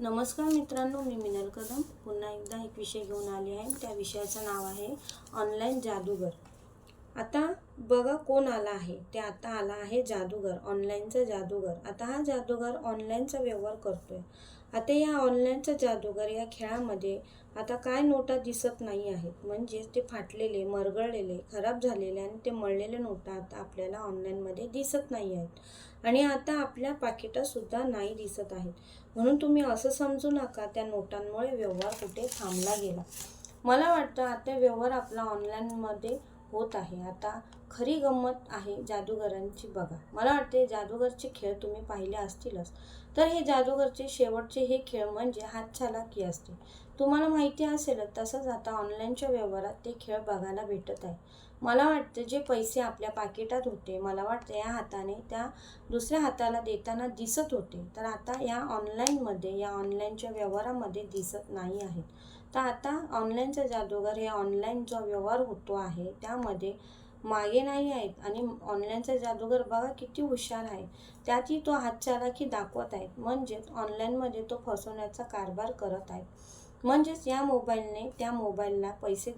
नमस्कार मित्रांनो, मी मिनल कदम पुन्हा एकदा एक विषय घेऊन आले आहे. त्या विषयाचं नाव आहे ऑनलाईन जादूगर. आता बघा कोण आला आहे. ते आता आला आहे जादूगर, ऑनलाईनचा जादूगर. आता हा जादूगर ऑनलाईनचा व्यवहार करतोय. आता या ऑनलाईनचा जादूगर या खेळामध्ये आता काय नोटा दिसत नाही आहेत, म्हणजे ते फाटलेले, मरगळलेले, खराब झालेले आणि ते मळलेले नोटा आता आपल्याला ऑनलाईनमध्ये दिसत नाही आहेत आणि आता आपल्या पाकिटातसुद्धा नाही दिसत आहेत. म्हणून तुम्ही असं समजू नका त्या नोटांमुळे व्यवहार कुठे थांबला गेला. मला वाटतं आता व्यवहार आपला ऑनलाईनमध्ये होत आहे. आता खरी गंमत आहे जादूगरांची. बघा, मला वाटते जादूगरचे खेळ तुम्ही पाहिले असतीलच. तर हे जादूगरचे शेवटचे हे खेळ म्हणजे हातचलाखी असते. तुम्हाला माहिती असेलच. तसंच आता ऑनलाईनच्या व्यवहारात ते खेळ बघायला भेटत आहे. मला वाटतं जे पैसे आपल्या पाकिटात होते, मला वाटतं या हाताने त्या दुसऱ्या हाताला देताना दिसत होते, तर आता या ऑनलाईनमध्ये या ऑनलाईनच्या व्यवहारामध्ये दिसत नाही आहेत. तर आता ऑनलाईनचा जादूगार हे ऑनलाईन जो व्यवहार होतो आहे त्यामध्ये मागे नाही आहेत आणि ऑनलाईनचा जादूगार बघा किती हुशार आहे. त्यातही तो हातचलाखी दाखवत आहे, म्हणजेच ऑनलाईनमध्ये तो फसवण्याचा कारभार करत आहे. म्हणजेच या मोबाईलने त्या मोबाईलला पैसे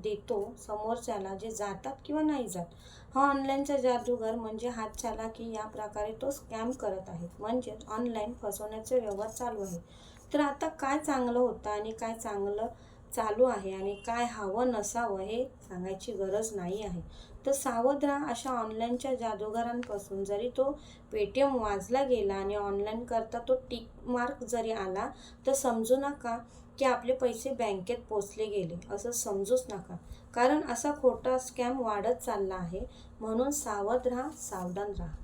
देतो समोरच्याला, जे जातात किंवा नाही जात. हा ऑनलाईनचा जादूगार म्हणजे हातचलाखी या प्रकारे तो स्कॅम करत आहे, म्हणजेच ऑनलाईन फसवण्याचे व्यवहार चालू आहे. तर आता काय चांगलं होतं आणि काय चांगलं चालू आहे आणि काय हवं नसावं हे सांगायची गरज नाही आहे. तर सावध राहा अशा ऑनलाईनच्या जादूगारांपासून. जरी तो पेटीएम वाजला गेला आणि ऑनलाईन करता तो टिक मार्क जरी आला, तर समजू नका की आपले पैसे बँकेत पोचले गेले, असं समजूच नका. कारण असा खोटा स्कॅम वाढत चालला आहे. म्हणून सावध राहा, सावधान राहा.